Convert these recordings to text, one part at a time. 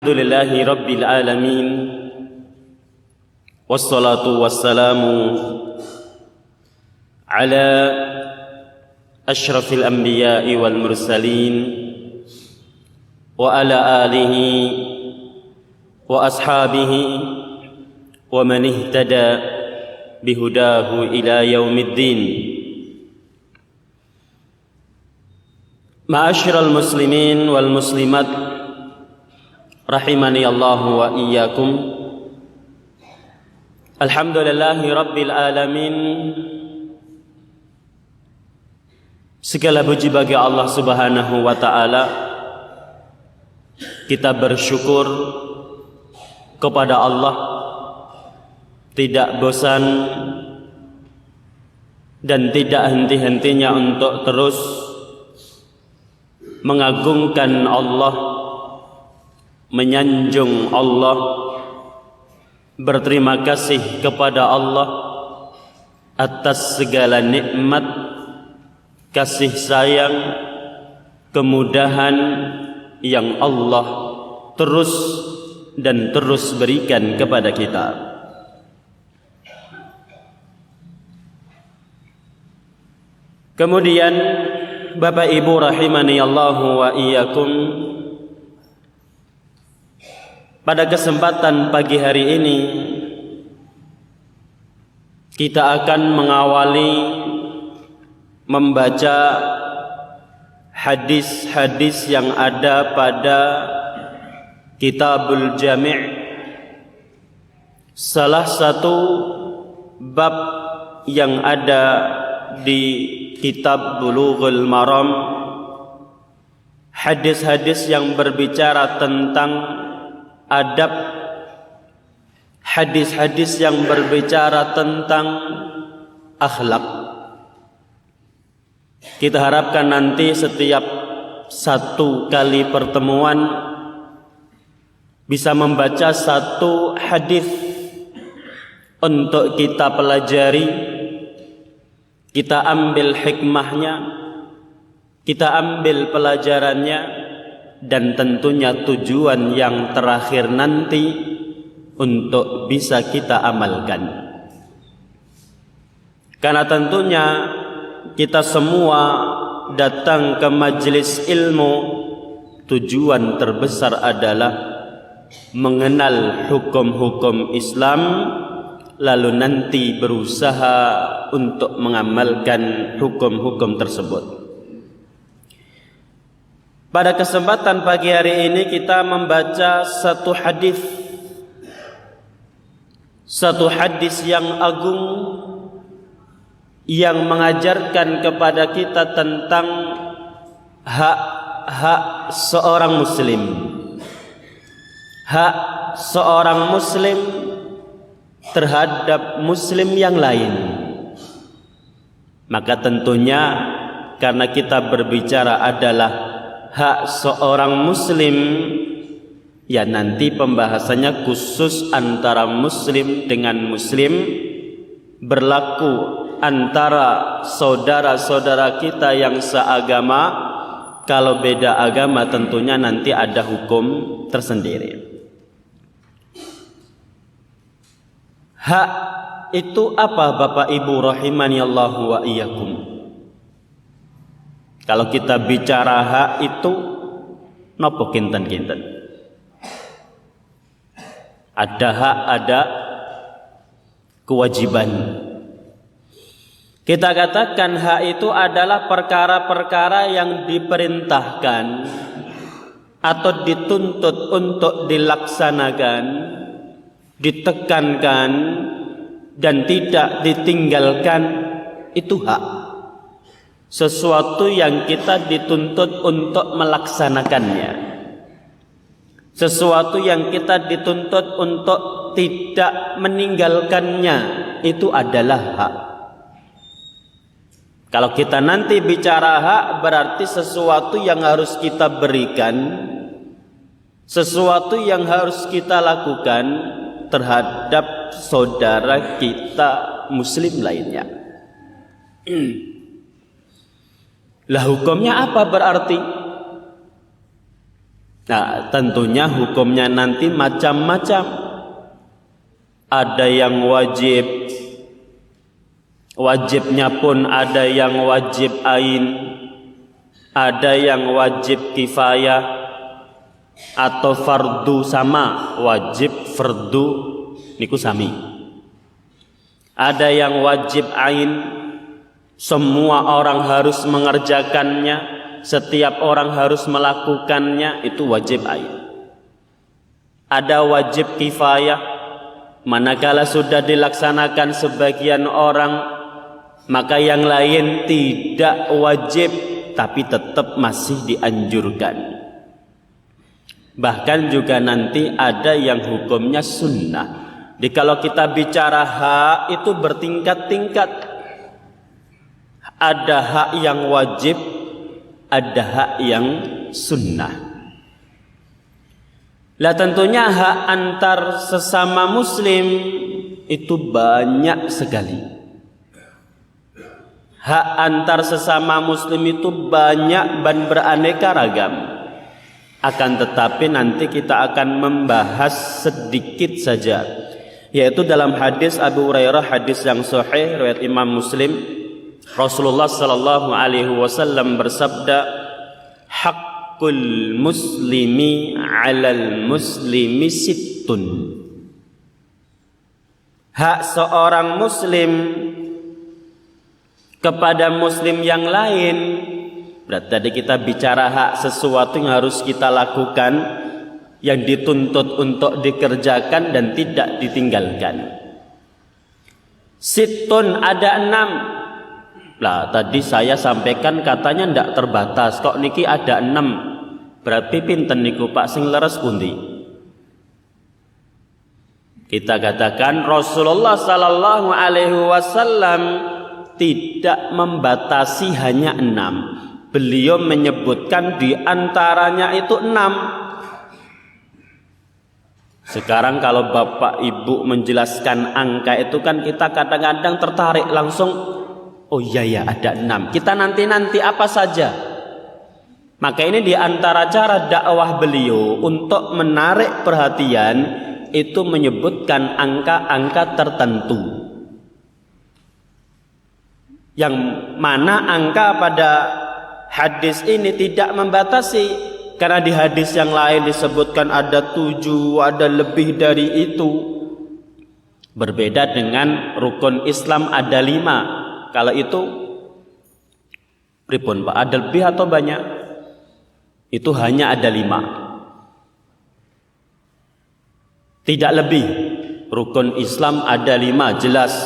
Alhamdulillahi Rabbil Alamin. Wassalatu wassalamu ala ashrafil anbiya'i wal mursalin wa ala alihi wa ashabihi wa man ihtada bihudahu ila yaumiddin. Ma'asyiral muslimin wal muslimat rahimani Allah wa iyyakum. Alhamdulillahi Rabbil Alamin. Segala puji bagi Allah Subhanahu wa ta'ala. Kita bersyukur kepada Allah, tidak bosan dan tidak henti-hentinya untuk terus mengagungkan Allah, menyanjung Allah, berterima kasih kepada Allah atas segala nikmat, kasih sayang, kemudahan yang Allah terus dan terus berikan kepada kita. Kemudian Bapak Ibu rahimani Allah wa iyyakum, pada kesempatan pagi hari ini kita akan mengawali membaca hadis-hadis yang ada pada Kitabul Jami', salah satu bab yang ada di Kitab Bulughul Maram, hadis-hadis yang berbicara tentang adab, hadis-hadis yang berbicara tentang akhlak. Kita harapkan nanti setiap satu kali pertemuan bisa membaca satu hadis untuk kita pelajari, kita ambil hikmahnya, kita ambil pelajarannya, dan tentunya tujuan yang terakhir nanti untuk bisa kita amalkan. Karena tentunya kita semua datang ke majelis ilmu, tujuan terbesar adalah mengenal hukum-hukum Islam, lalu nanti berusaha untuk mengamalkan hukum-hukum tersebut. Pada kesempatan pagi hari ini kita membaca satu hadis yang agung yang mengajarkan kepada kita tentang hak seorang muslim. Hak seorang muslim terhadap muslim yang lain. Maka tentunya karena kita berbicara adalah hak seorang muslim, ya nanti pembahasannya khusus antara muslim dengan muslim, berlaku antara saudara-saudara kita yang seagama. Kalau beda agama tentunya nanti ada hukum tersendiri. Hak itu apa Bapak Ibu rahimani Allah wa iyyakum? Kalau kita bicara hak itu napa kinten-kinten? Ada hak, ada kewajiban. Kita katakan hak itu adalah perkara-perkara yang diperintahkan atau dituntut untuk dilaksanakan, ditekankan dan tidak ditinggalkan, itu hak. Sesuatu yang kita dituntut untuk melaksanakannya, sesuatu yang kita dituntut untuk tidak meninggalkannya, itu adalah hak. Kalau kita nanti bicara hak, berarti sesuatu yang harus kita berikan, sesuatu yang harus kita lakukan terhadap saudara kita muslim lainnya. Lah hukumnya apa berarti? Nah, tentunya hukumnya nanti macam-macam. Ada yang wajib, wajibnya pun ada yang wajib ain, ada yang wajib kifayah atau fardu sama, wajib fardu niku sami. Ada yang wajib ain, semua orang harus mengerjakannya, setiap orang harus melakukannya, itu wajib ain. Ada wajib kifayah, manakala sudah dilaksanakan sebagian orang, maka yang lain tidak wajib, tapi tetap masih dianjurkan. Bahkan juga nanti ada yang hukumnya sunnah. Jadi kalau kita bicara hak itu bertingkat-tingkat. Ada hak yang wajib, ada hak yang sunnah. Lah tentunya hak antar sesama muslim itu banyak sekali. Hak antar sesama muslim itu banyak dan beraneka ragam. Akan tetapi nanti kita akan membahas sedikit saja, yaitu dalam hadis Abu Hurairah, hadis yang sahih riwayat Imam Muslim, Rasulullah sallallahu alaihi wasallam bersabda, haqqul muslimi 'alal muslimi sittun. Hak seorang muslim kepada muslim yang lain, berarti tadi kita bicara hak sesuatu yang harus kita lakukan, yang dituntut untuk dikerjakan dan tidak ditinggalkan. Sittun, ada 6. Lah tadi saya sampaikan katanya ndak terbatas, kok niki ada 6. Berarti pinten niku Pak sing leres pundi? Kita katakan Rasulullah sallallahu alaihi wasallam tidak membatasi hanya 6. Beliau menyebutkan di antaranya itu 6. Sekarang kalau Bapak Ibu menjelaskan angka itu kan kita kadang-kadang tertarik langsung, oh iya ya ada 6. Kita nanti apa saja. Maka ini di antara cara dakwah beliau untuk menarik perhatian itu menyebutkan angka-angka tertentu. Yang mana angka pada hadis ini tidak membatasi. Karena di hadis yang lain disebutkan ada 7, ada lebih dari itu. Berbeda dengan rukun Islam ada 5. Kalau itu pripun Pak? Ada lebih atau banyak? Itu hanya ada 5. Tidak lebih. Rukun Islam ada 5, jelas.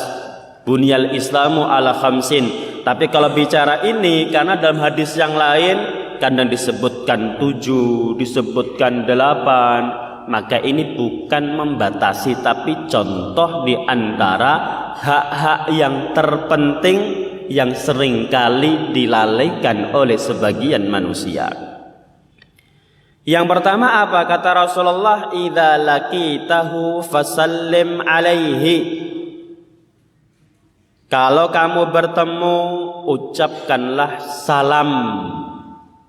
Bunyal Islamu ala khamsin. Tapi kalau bicara ini, karena dalam hadis yang lain kadang disebutkan 7, disebutkan 8, maka ini bukan membatasi, tapi contoh di antara hak-hak yang terpenting yang seringkali dilalaikan oleh sebagian manusia. Yang pertama apa? Kata Rasulullah, idza laqitahu fasallim alaihi. Kalau kamu bertemu, ucapkanlah salam.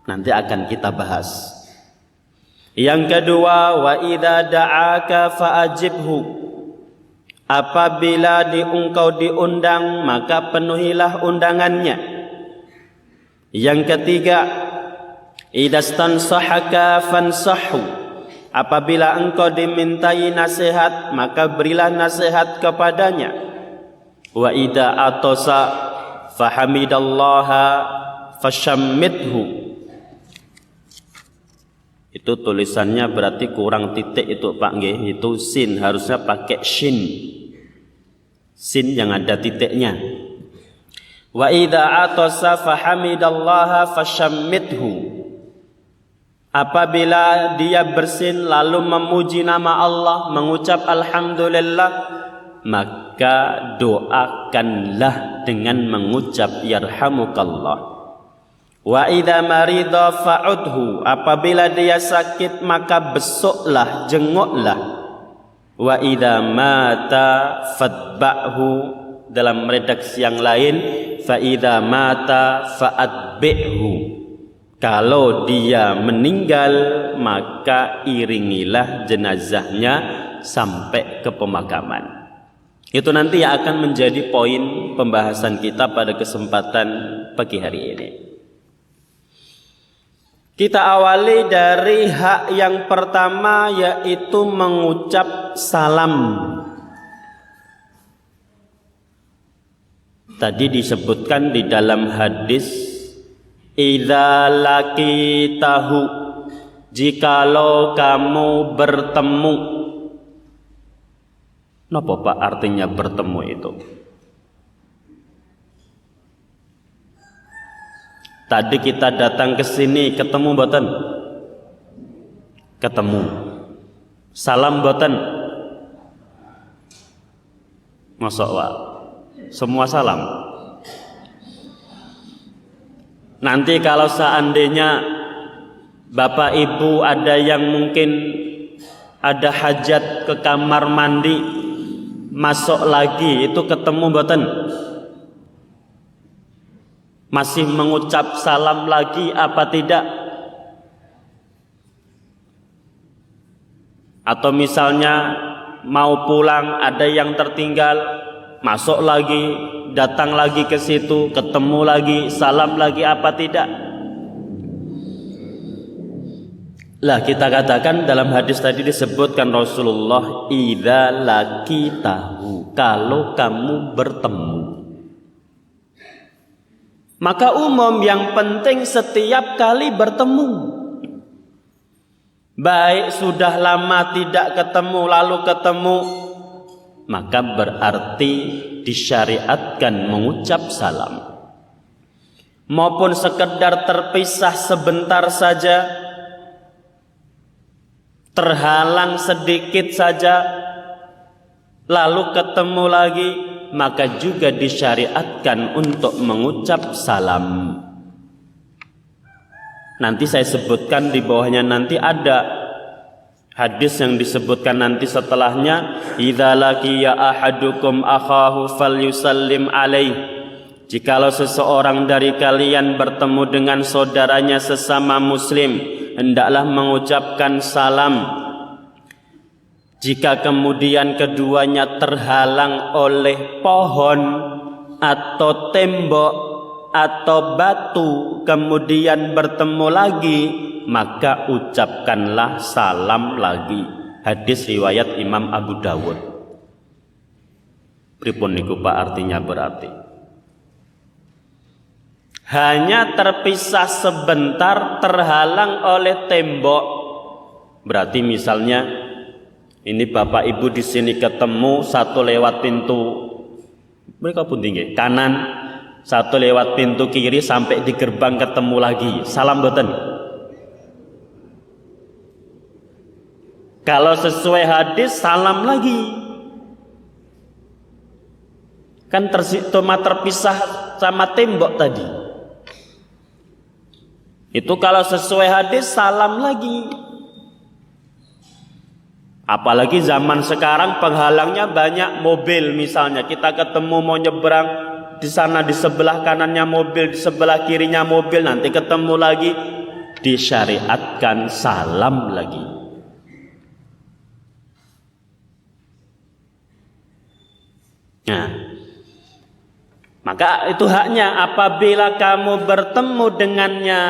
Nanti akan kita bahas. Yang kedua, wa idza da'aka fa'ajibhu. Apabila engkau diundang, maka penuhilah undangannya. Yang ketiga, idza stansahaka fansahhu. Apabila engkau dimintai nasihat, maka berilah nasihat kepadanya. Wa idza atasa fahamidallaha fashammithu. Itu tulisannya berarti kurang titik itu Pak nggih, itu sin, harusnya pakai shin. Sin yang ada titiknya. Wa idza atasa fahamidallaha fashammithu. Apabila dia bersin lalu memuji nama Allah, mengucap alhamdulillah, maka doakanlah dengan mengucap yarhamukallah. Wa idza marida fa'udhu. Apabila dia sakit maka besuklah, jenguklah. Wa idza mata fatba'hu. Dalam redaksi yang lain, fa idza mata fa'atbi'hu. Kalau dia meninggal, maka iringilah jenazahnya sampai ke pemakaman. Itu nanti yang akan menjadi poin pembahasan kita pada kesempatan pagi hari ini. Kita awali dari hak yang pertama, yaitu mengucap salam. Tadi disebutkan di dalam hadis, idza laqitahu, jikalau kamu bertemu. Napa Pak artinya bertemu itu? Tadi kita datang ke sini, ketemu mboten? Ketemu. Salam mboten? Masya Allah. Semua salam. Nanti kalau seandainya Bapak Ibu ada yang mungkin ada hajat ke kamar mandi, masuk lagi, itu ketemu mboten? Masih mengucap salam lagi apa tidak? Atau misalnya mau pulang, ada yang tertinggal, masuk lagi, datang lagi ke situ, ketemu lagi, salam lagi apa tidak? Lah kita katakan dalam hadis tadi disebutkan Rasulullah, idza laqitahu, kalau kamu bertemu. Maka umum yang penting setiap kali bertemu. Baik sudah lama tidak ketemu lalu ketemu, maka berarti disyariatkan mengucap salam. Maupun sekedar terpisah sebentar saja, terhalang sedikit saja, lalu ketemu lagi, maka juga disyariatkan untuk mengucap salam. Nanti saya sebutkan di bawahnya, nanti ada hadis yang disebutkan nanti setelahnya, idza laqiya ahadukum akhahu falyusallim alaih. Jikalau seseorang dari kalian bertemu dengan saudaranya sesama muslim, hendaklah mengucapkan salam. Jika kemudian keduanya terhalang oleh pohon atau tembok atau batu, kemudian bertemu lagi, maka ucapkanlah salam lagi. Hadis riwayat Imam Abu Dawud. Pripun niku Pak artinya berarti? Hanya terpisah sebentar, terhalang oleh tembok. Berarti misalnya ini Bapak Ibu di sini ketemu, satu lewat pintu mereka pun tinggi kanan, satu lewat pintu kiri, sampai di gerbang ketemu lagi. Salam boten? Kalau sesuai hadis salam lagi. Kan terpisah sama tembok tadi. Itu kalau sesuai hadis salam lagi. Apalagi zaman sekarang penghalangnya banyak, mobil misalnya. Kita ketemu mau nyebrang, di sana di sebelah kanannya mobil, di sebelah kirinya mobil, nanti ketemu lagi, disyariatkan salam lagi. Nah, maka itu haknya apabila kamu bertemu dengannya.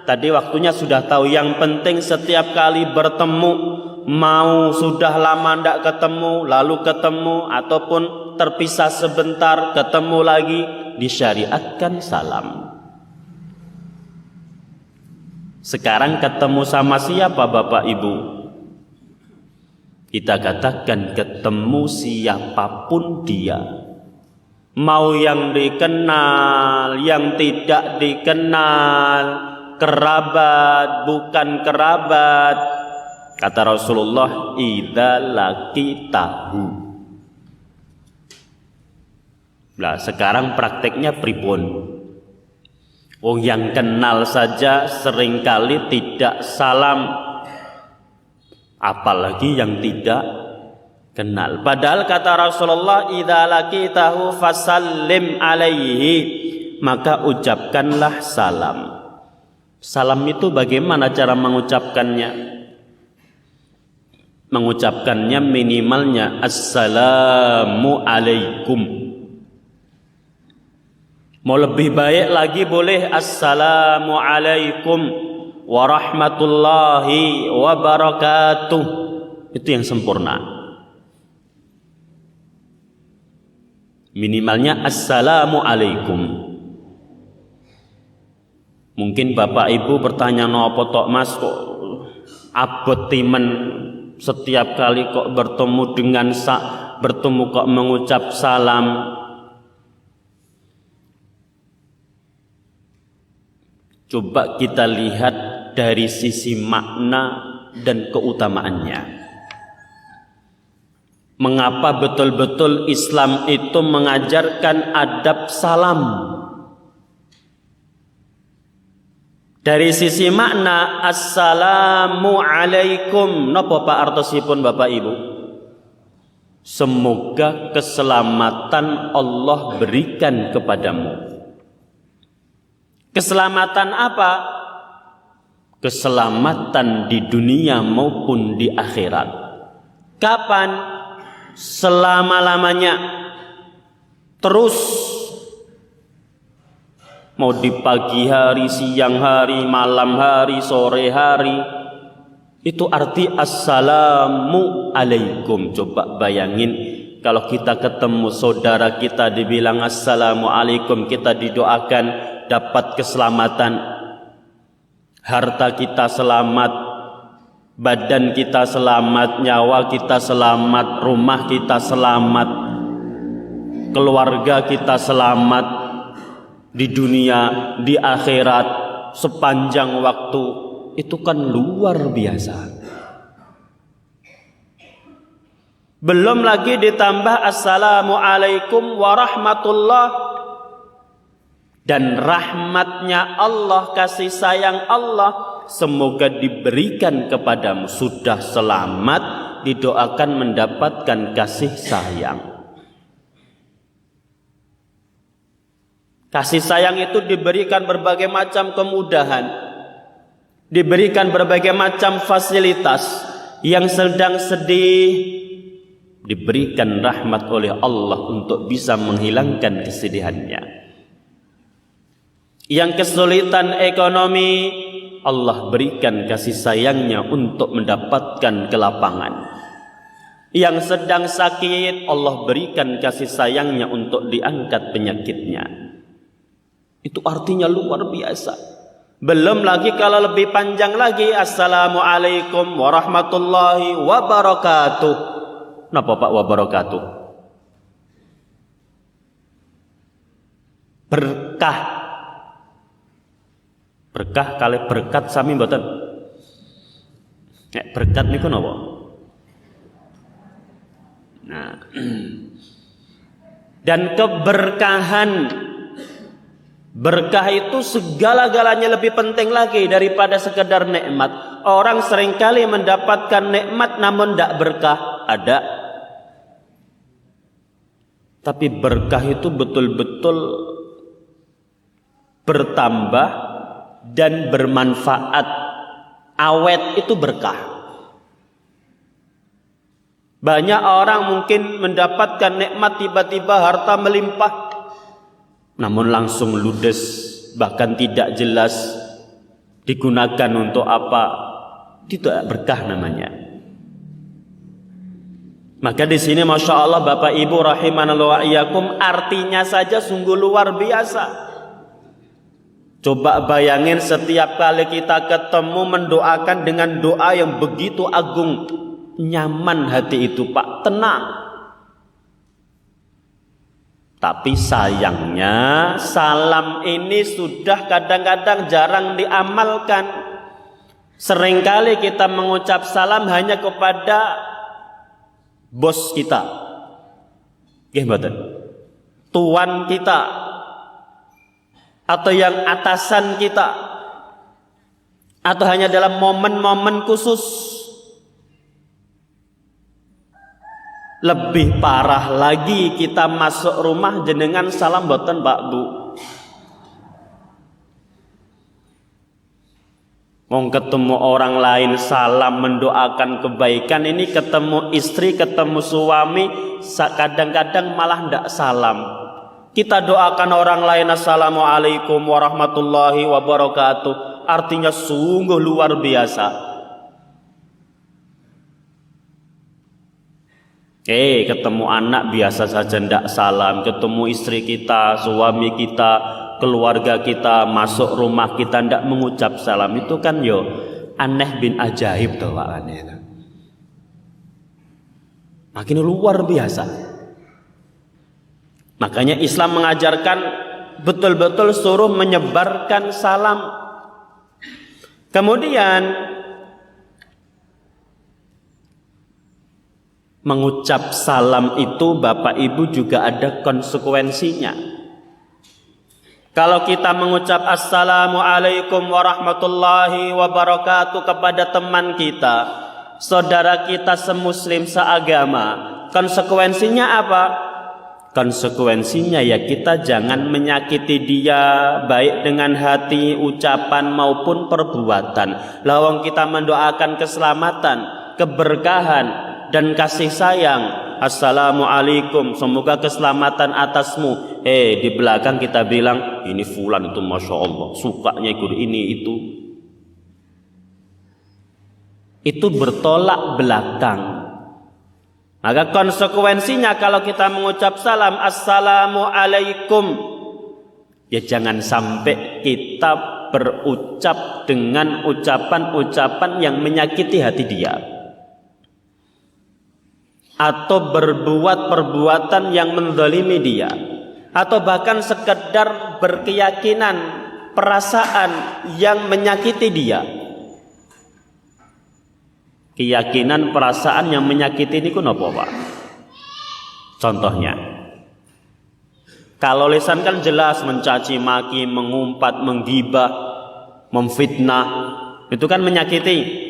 Tadi waktunya sudah tahu, yang penting setiap kali bertemu, mau sudah lama tidak ketemu, lalu ketemu, ataupun terpisah sebentar, ketemu lagi, disyariatkan salam. Sekarang ketemu sama siapa Bapak Ibu? Kita katakan ketemu siapapun dia. Mau yang dikenal, yang tidak dikenal, kerabat, bukan kerabat. Kata Rasulullah, idza laqitahu. Nah, sekarang prakteknya pripun? Wong yang kenal saja seringkali tidak salam, apalagi yang tidak kenal. Padahal kata Rasulullah, idza laqitahu fasallim alaihi, maka ucapkanlah salam. Salam itu bagaimana cara mengucapkannya? Mengucapkannya minimalnya assalamu alaikum. Mau lebih baik lagi boleh assalamu alaikum warahmatullahi wabarakatuh. Itu yang sempurna. Minimalnya assalamu alaikum. Mungkin bapak ibu bertanya, nopo tok mas kok abot timen setiap kali kok bertemu dengan bertemu kok mengucap salam. Coba kita lihat dari sisi makna dan keutamaannya. Mengapa betul-betul Islam itu mengajarkan adab salam? Dari sisi makna, assalamu alaikum. Napa Pak artosipun Bapak Ibu? Semoga keselamatan Allah berikan kepadamu. Keselamatan apa? Keselamatan di dunia maupun di akhirat. Kapan? Selama-lamanya. Terus. Mau di pagi hari, siang hari, malam hari, sore hari. Itu arti assalamu alaikum. Coba bayangin kalau kita ketemu saudara kita dibilang assalamu alaikum, kita didoakan dapat keselamatan. Harta kita selamat, badan kita selamat, nyawa kita selamat, rumah kita selamat, keluarga kita selamat. Di dunia, di akhirat, sepanjang waktu, itu kan luar biasa. Belum lagi ditambah assalamualaikum warahmatullah, dan rahmatnya Allah, kasih sayang Allah semoga diberikan kepadamu. Sudah selamat, didoakan mendapatkan kasih sayang. Kasih sayang itu diberikan berbagai macam kemudahan, diberikan berbagai macam fasilitas. Yang sedang sedih diberikan rahmat oleh Allah untuk bisa menghilangkan kesedihannya. Yang kesulitan ekonomi, Allah berikan kasih sayangnya untuk mendapatkan kelapangan. Yang sedang sakit, Allah berikan kasih sayangnya untuk diangkat penyakitnya. Itu artinya luar biasa. Belum lagi kalau lebih panjang lagi, assalamualaikum warahmatullahi wabarakatuh. Napa Pak wabarakatuh? Berkah. Berkah kali berkat sami mboten. Nek berkat niku napa? Nah. Dan keberkahan, berkah itu segala-galanya lebih penting lagi daripada sekedar nikmat. Orang seringkali mendapatkan nikmat namun tidak berkah. Ada. Tapi berkah itu betul-betul bertambah dan bermanfaat. Awet itu berkah. Banyak orang mungkin mendapatkan nikmat tiba-tiba harta melimpah, namun langsung ludes, bahkan tidak jelas digunakan untuk apa. Tidak berkah namanya. Maka di sini masya Allah Bapak Ibu rahimanallahu wa iyyakum, artinya saja sungguh luar biasa. Coba bayangin setiap kali kita ketemu mendoakan dengan doa yang begitu agung, nyaman hati itu Pak, tenang. Tapi sayangnya salam ini sudah kadang-kadang jarang diamalkan. Seringkali kita mengucap salam hanya kepada bos kita, tuan kita, atau yang atasan kita, atau hanya dalam momen-momen khusus. Lebih parah lagi kita masuk rumah jenengan salam boten Pak Bu. Mau ketemu orang lain salam mendoakan kebaikan, ini ketemu istri, ketemu suami kadang-kadang malah ndak salam. Kita doakan orang lain assalamualaikum warahmatullahi wabarakatuh, artinya sungguh luar biasa. Ketemu anak biasa saja ndak salam, ketemu istri kita, suami kita, keluarga kita, masuk rumah kita ndak mengucap salam, itu kan yo aneh bin ajaib tuh Pak aneh. Makin luar biasa. Makanya Islam mengajarkan betul-betul suruh menyebarkan salam. Kemudian mengucap salam itu Bapak Ibu juga ada konsekuensinya. Kalau kita mengucap assalamualaikum warahmatullahi wabarakatuh kepada teman kita, saudara kita semuslim seagama, konsekuensinya apa? Konsekuensinya ya kita jangan menyakiti dia, baik dengan hati, ucapan maupun perbuatan. Lawang kita mendoakan keselamatan, keberkahan dan kasih sayang, assalamualaikum, semoga keselamatan atasmu. Di belakang kita bilang, ini fulan itu masya Allah sukanya ikut ini itu. Itu bertolak belakang. Maka konsekuensinya kalau kita mengucap salam assalamualaikum, ya jangan sampai kita berucap dengan ucapan-ucapan yang menyakiti hati dia, atau berbuat perbuatan yang menzalimi dia, atau bahkan sekedar berkeyakinan perasaan yang menyakiti dia. Keyakinan perasaan yang menyakiti ini kenapa Pak? Contohnya, kalau lisan kan jelas mencaci maki, mengumpat, menggibah, memfitnah, itu kan menyakiti.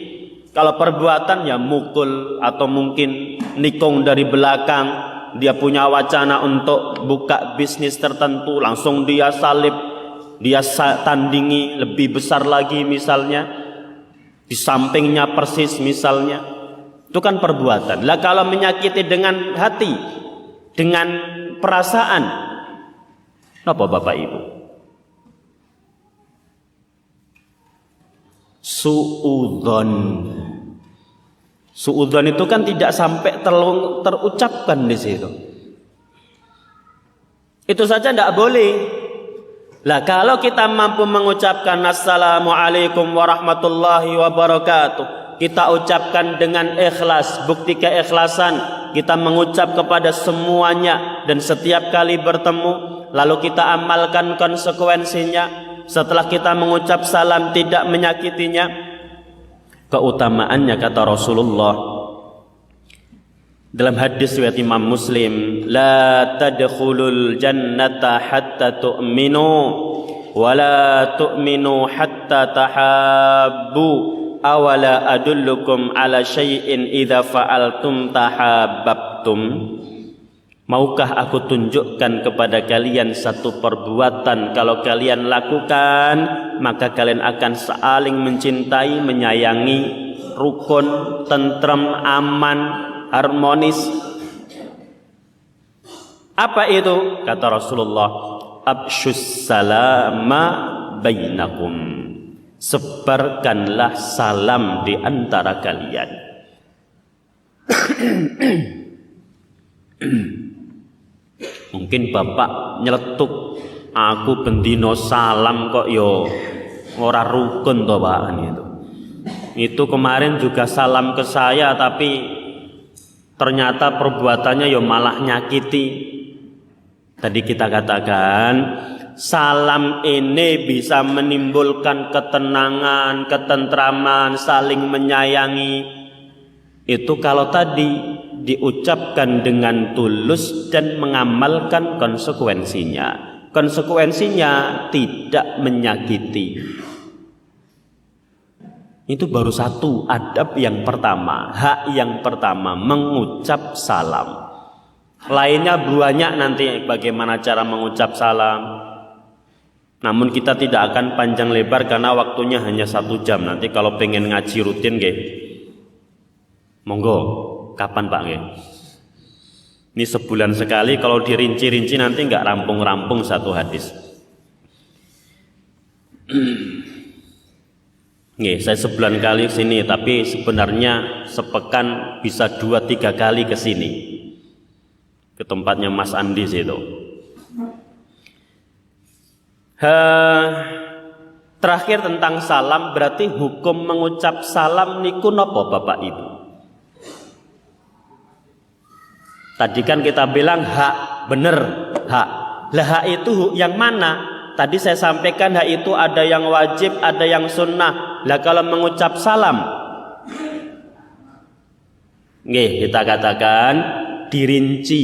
Kalau perbuatan ya mukul atau mungkin nikung dari belakang, dia punya wacana untuk buka bisnis tertentu, langsung dia salib, dia tandingi lebih besar lagi misalnya, di sampingnya persis misalnya, itu kan perbuatan. Lah kalau menyakiti dengan hati, dengan perasaan, apa Bapak Ibu? Suudzon. Suudzon itu kan tidak sampai terucapkan di situ. Itu saja tidak boleh. Lah kalau kita mampu mengucapkan assalamualaikum warahmatullahi wabarakatuh, kita ucapkan dengan ikhlas, bukti keikhlasan, kita mengucap kepada semuanya dan setiap kali bertemu, lalu kita amalkan konsekuensinya. Setelah kita mengucap salam tidak menyakitinya, keutamaannya kata Rasulullah dalam hadis riwayat Imam Muslim, la tadkhulul jannata hatta tu'minu wa la tu'minu hatta tahabbu awala adullukum ala syai'in idza fa'altum tahabbtum. Maukah aku tunjukkan kepada kalian satu perbuatan, kalau kalian lakukan maka kalian akan saling mencintai, menyayangi, rukun, tentrem, aman, harmonis. Apa itu? Kata Rasulullah, absyus salama bainakum, sebarkanlah salam di antara kalian. Mungkin Bapak nyeletuk, aku bendino salam kok yo ora rukun toh Pak itu. Itu kemarin juga salam ke saya tapi ternyata perbuatannya ya malah nyakiti. Tadi kita katakan salam ini bisa menimbulkan ketenangan, ketentraman, saling menyayangi. Itu kalau tadi diucapkan dengan tulus dan mengamalkan konsekuensinya. Konsekuensinya tidak menyakiti. Itu baru satu adab yang pertama, hak yang pertama, mengucap salam. Lainnya banyak nanti bagaimana cara mengucap salam. Namun kita tidak akan panjang lebar karena waktunya hanya 1 jam. Nanti kalau pengen ngaji rutin nggih, monggo. Kapan Pak nggih? Ini sebulan sekali, kalau dirinci-rinci nanti nggak rampung-rampung 1 hadis. Nggih, saya sebulan kali ke sini, tapi sebenarnya sepekan bisa 2-3 kali ke sini. Ke tempatnya Mas Andi situ. Terakhir tentang salam, berarti hukum mengucap salam niku nopo Bapak Ibu? Tadi kan kita bilang hak, bener hak. Lah hak itu yang mana? Tadi saya sampaikan hak itu ada yang wajib, ada yang sunnah. Lah kalau mengucap salam, nggih kita katakan dirinci.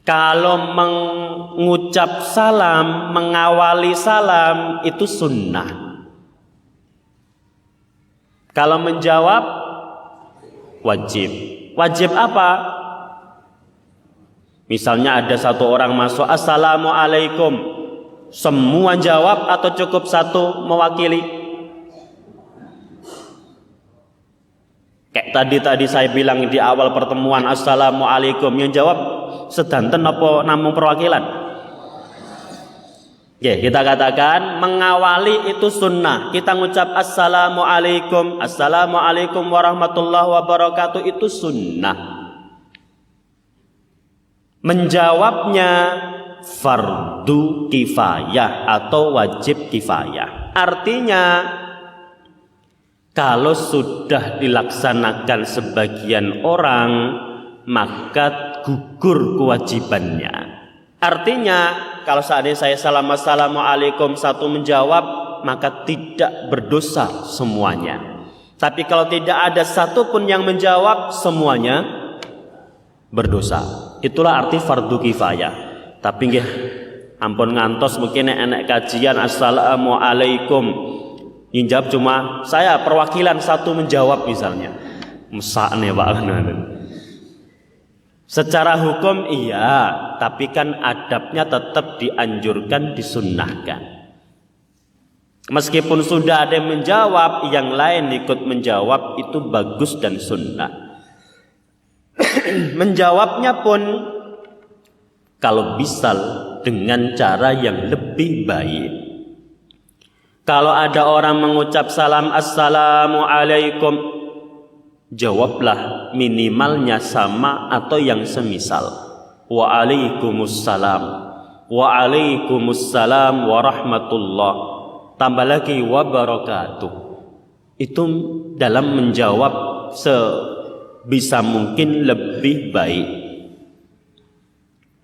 Kalau mengucap salam, mengawali salam itu sunnah. Kalau menjawab wajib. Wajib apa? Misalnya ada 1 orang masuk, assalamualaikum. Semua jawab atau cukup 1 mewakili? Kayak tadi saya bilang di awal pertemuan, assalamualaikum. Yang jawab sedanten apa namung perwakilan? Ya, kita katakan mengawali itu sunnah. Kita ngucap assalamualaikum, assalamualaikum warahmatullahi wabarakatuh, itu sunnah. Menjawabnya fardu kifayah atau wajib kifayah. Artinya kalau sudah dilaksanakan sebagian orang, maka gugur kewajibannya. Artinya kalau seandainya saya salam assalamualaikum, 1 menjawab, maka tidak berdosa semuanya. Tapi kalau tidak ada 1 pun yang menjawab, semuanya berdosa. Itulah arti fardu kifayah. Tapi nggih ampun ngantos mungkin enek kajian assalamualaikum, yang jawab cuma saya, perwakilan 1 menjawab misalnya. Mesakne Pak. Secara hukum iya, tapi kan adabnya tetap dianjurkan, disunnahkan. Meskipun sudah ada yang menjawab, yang lain ikut menjawab, itu bagus dan sunnah. Menjawabnya pun kalau bisa dengan cara yang lebih baik. Kalau ada orang mengucap salam assalamualaikum, jawablah minimalnya sama atau yang semisal. Waalaikumsalam, waalaikumsalam warahmatullah, tambah lagi wabarakatuh. Itu dalam menjawab sebisa mungkin lebih baik.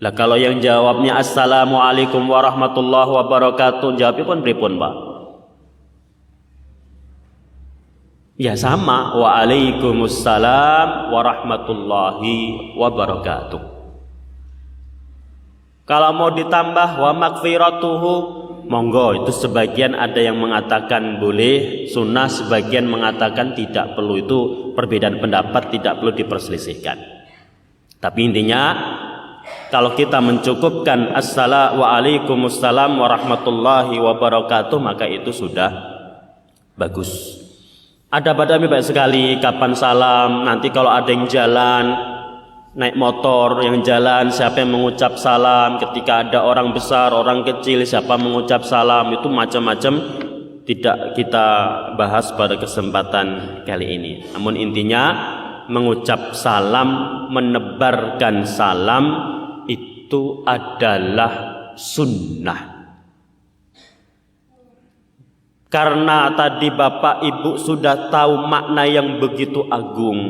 Lah kalau yang jawabnya assalamualaikum warahmatullahi wabarakatuh, jawabnya pun pripun Pak? Ya sama, waalaikumsalam warahmatullahi wabarakatuh. Kalau mau ditambah wa maghfiratuhu, monggo, itu sebagian ada yang mengatakan boleh sunnah, sebagian mengatakan tidak perlu. Itu perbedaan pendapat, tidak perlu diperselisihkan. Tapi intinya kalau kita mencukupkan waalaikumsalam warahmatullahi wabarakatuh, maka itu sudah bagus. Ada pada baik sekali kapan salam. Nanti kalau ada yang jalan naik motor, yang jalan siapa yang mengucap salam, ketika ada orang besar, orang kecil, siapa mengucap salam, itu macam-macam tidak kita bahas pada kesempatan kali ini. Namun intinya mengucap salam, menebarkan salam itu adalah sunnah. Karena tadi Bapak Ibu sudah tahu makna yang begitu agung,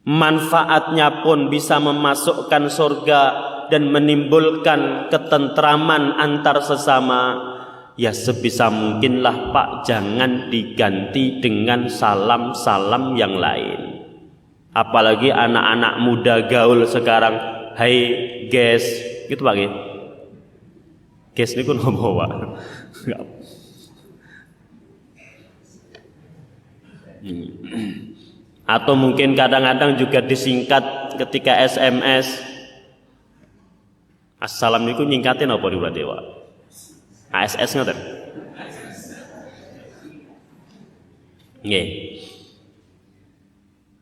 manfaatnya pun bisa memasukkan surga dan menimbulkan ketentraman antar sesama. Ya sebisa mungkinlah Pak, jangan diganti dengan salam-salam yang lain. Apalagi anak-anak muda gaul sekarang, hai guys, gitu Pak. Guys ini kan ngomong Pak. Atau mungkin kadang-kadang juga disingkat ketika SMS, Assalam niku nyingkatin apa niku Dewa? ASS ngoten. Nggih.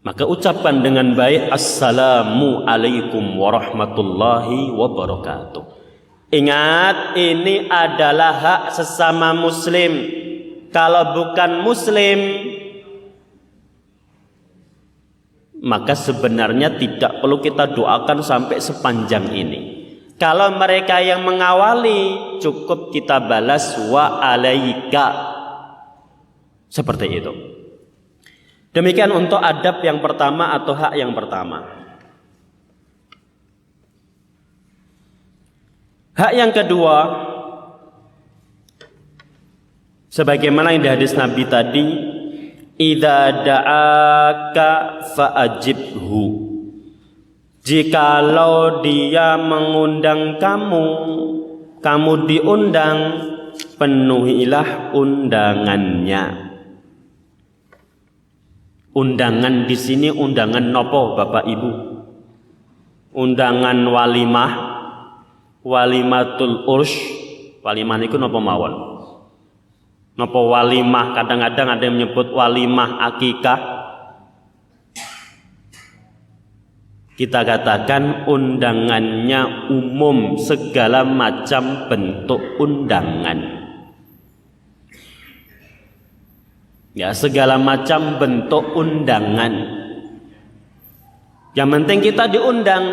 Maka ucapkan dengan baik assalamu alaikum warahmatullahi wabarakatuh. Ingat, ini adalah hak sesama muslim. Kalau bukan muslim, maka sebenarnya tidak perlu kita doakan sampai sepanjang ini. Kalau mereka yang mengawali, cukup kita balas wa alaika. Seperti itu. Demikian untuk adab yang pertama atau hak yang pertama. Hak yang kedua, sebagaimana yang di hadis Nabi tadi, idza da'aka fa'ajibhu. Jikalau dia mengundang kamu, kamu diundang, penuhilah undangannya. Undangan di sini undangan nopo Bapak Ibu? Undangan walimah, walimatul ursh. Walimah niku nopo mawon? Nopo walimah, kadang-kadang ada yang menyebut walimah akikah. Kita katakan undangannya umum, segala macam bentuk undangan. Ya, segala macam bentuk undangan. Yang penting kita diundang.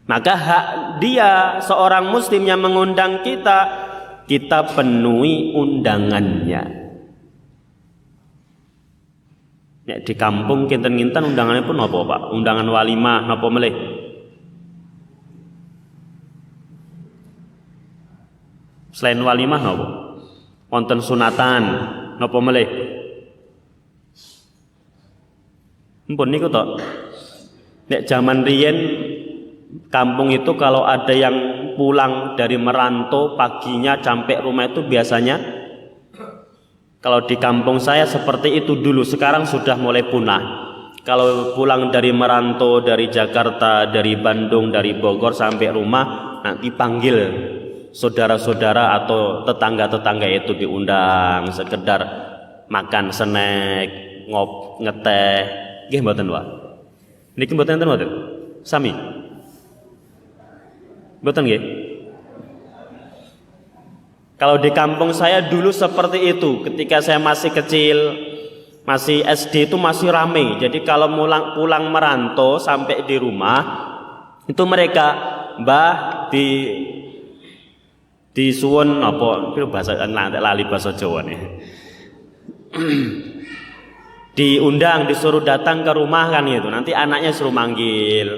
Maka hak dia, seorang muslim yang mengundang kita, kita penuhi undangannya. Ya, di kampung kinten-kinten undangannya pun apa Pak? Undangan walimah napa melih? Selain walimah napa? Wonten sunatan napa melih? Mpun niku to. Nek zaman riyen kampung itu kalau ada yang pulang dari merantau paginya sampai rumah itu biasanya, kalau di kampung saya seperti itu dulu, sekarang sudah mulai punah. Kalau pulang dari merantau, dari Jakarta, dari Bandung, dari Bogor sampai rumah, nanti panggil saudara-saudara atau tetangga-tetangga itu diundang, sekedar makan snack, ngeteh. Nggih mboten Pak. Niki mboten enten mboten? Sami. Mboten nggih? Kalau di kampung saya dulu seperti itu, ketika saya masih kecil, masih SD itu masih ramai. Jadi kalau pulang merantau sampai di rumah, itu mereka, Mbah di suwun apa bahasa lali bahasa Jawa nih. Diundang, disuruh datang ke rumah kan gitu. Nanti anaknya suruh manggil.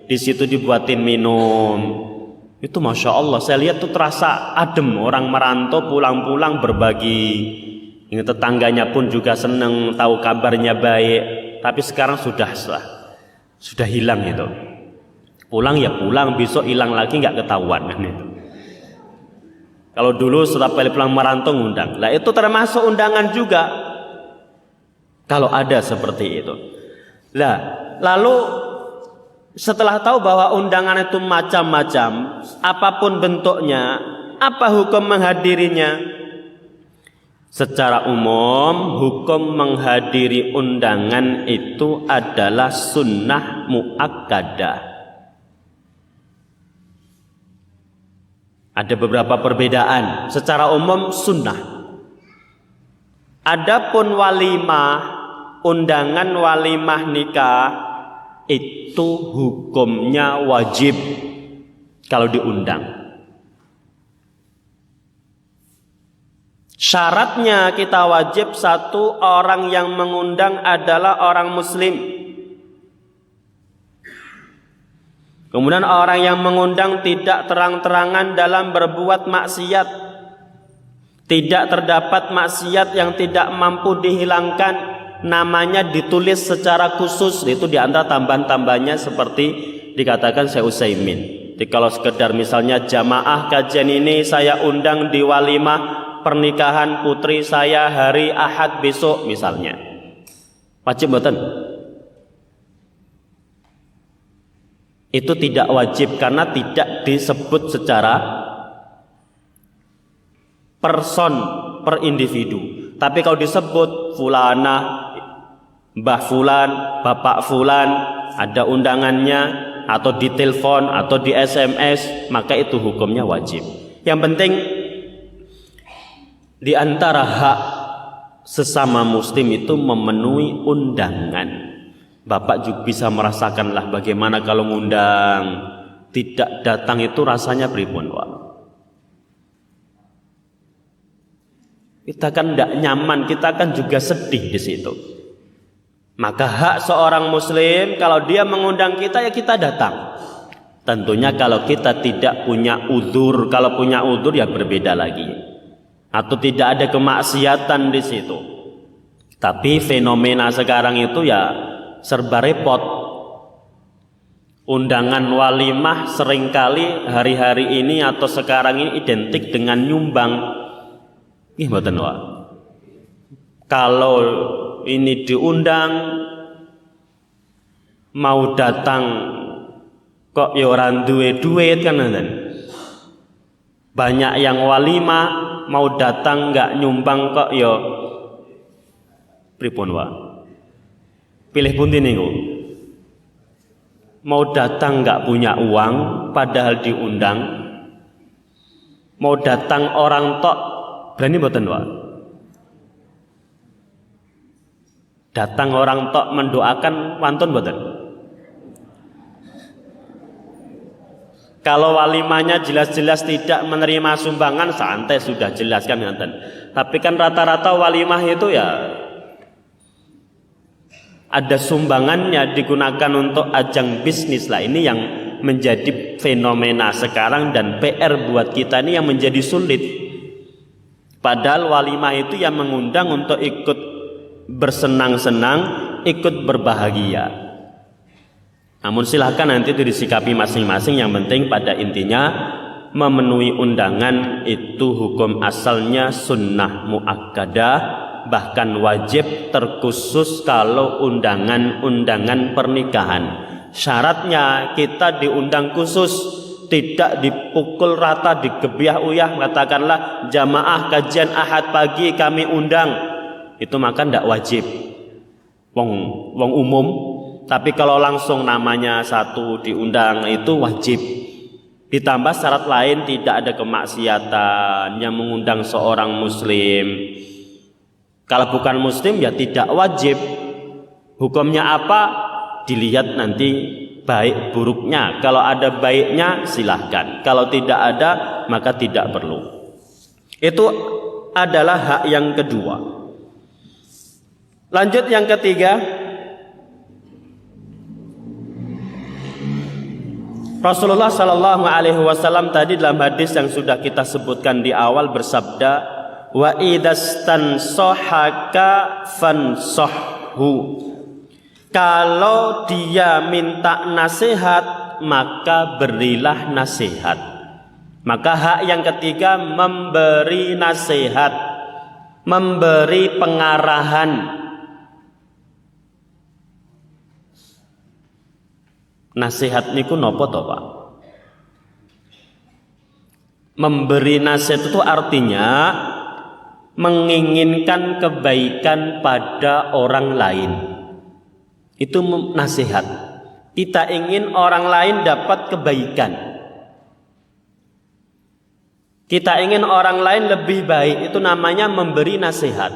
Di situ dibuatin minum. Itu Masya Allah, saya lihat tuh terasa adem. Orang merantau pulang-pulang berbagi. Ini tetangganya pun juga seneng, tahu kabarnya baik. Tapi sekarang sudah hilang itu. Pulang ya pulang, besok hilang lagi nggak ketahuan kan itu. Kalau dulu setelah pulang merantau ngundang, lah itu termasuk undangan juga. Kalau ada seperti itu. Lah, lalu setelah tahu bahwa undangan itu macam-macam, apapun bentuknya, apa hukum menghadirinya? Secara umum, hukum menghadiri undangan itu adalah sunnah muakkadah. Ada beberapa perbedaan. Secara umum sunnah. Adapun walimah, undangan walimah nikah itu hukumnya wajib kalau diundang. Syaratnya kita wajib, satu, orang yang mengundang adalah orang muslim. Kemudian orang yang mengundang tidak terang-terangan dalam berbuat maksiat. Tidak terdapat maksiat yang tidak mampu dihilangkan, namanya ditulis secara khusus. Itu di antara tambahan-tambahannya seperti dikatakan Syekh Utsaimin. Jadi kalau sekedar misalnya jamaah kajian ini saya undang di walimah pernikahan putri saya hari Ahad besok misalnya. Wajib mboten? itu tidak wajib karena tidak disebut secara person per individu. Tapi kalau disebut fulana, mbah fulan, bapak fulan, ada undangannya atau di telepon atau di SMS, maka itu hukumnya wajib. Yang penting di antara hak sesama muslim itu memenuhi undangan. Bapak juga bisa merasakanlah bagaimana kalau ngundang tidak datang itu rasanya pripun, Pak. Kita kan tidak nyaman, kita kan juga sedih di situ. Maka hak seorang muslim kalau dia mengundang kita ya kita datang. Tentunya kalau kita tidak punya udzur, kalau punya udzur ya berbeda lagi. Atau tidak ada kemaksiatan di situ. Tapi fenomena sekarang itu ya serba repot. Undangan walimah seringkali hari-hari ini atau sekarang ini identik dengan nyumbang. Ih mboten wae. Kalau ini diundang mau datang kok ya ora duwe duit kan ngoten. Banyak yang walimah mau datang enggak nyumbang kok ya pripun wae. Pilih pundi niku. Mau datang enggak punya uang padahal diundang. Mau datang orang tok berani mboten wae. Datang orang tok mendoakan wantun mboten. Kalau walimahnya jelas-jelas tidak menerima sumbangan santai sudah jelas kan ngoten. Tapi kan rata-rata walimah itu ya ada sumbangannya digunakan untuk ajang bisnis lah. Ini yang menjadi fenomena sekarang dan PR buat kita ini yang menjadi sulit. Padahal walimah itu yang mengundang untuk ikut bersenang-senang, ikut berbahagia. Namun silahkan nanti itu disikapi masing-masing. Yang penting pada intinya memenuhi undangan itu hukum asalnya sunnah muakkadah, bahkan wajib terkhusus kalau undangan-undangan pernikahan. Syaratnya kita diundang khusus, tidak dipukul rata, digebiah uyah, katakanlah jamaah kajian ahad pagi kami undang, itu maka tidak wajib. Wong umum. Tapi kalau langsung namanya satu diundang itu wajib. Ditambah syarat lain tidak ada kemaksiatan yang mengundang seorang muslim. Kalau bukan muslim ya tidak wajib. Hukumnya apa? Dilihat nanti baik buruknya. Kalau ada baiknya silahkan. Kalau tidak ada maka tidak perlu. Itu adalah hak yang kedua. Lanjut yang ketiga. Rasulullah Shallallahu Alaihi Wasallam tadi dalam hadis yang sudah kita sebutkan di awal bersabda, wa idastansohaka fansohhu. Kalau dia minta nasihat maka berilah nasihat. Maka hak yang ketiga memberi nasihat, memberi pengarahan. Nasihat niku nopo to, Pak? Memberi nasihat itu artinya menginginkan kebaikan pada orang lain. Itu nasihat. Kita ingin orang lain dapat kebaikan. Kita ingin orang lain lebih baik, itu namanya memberi nasihat.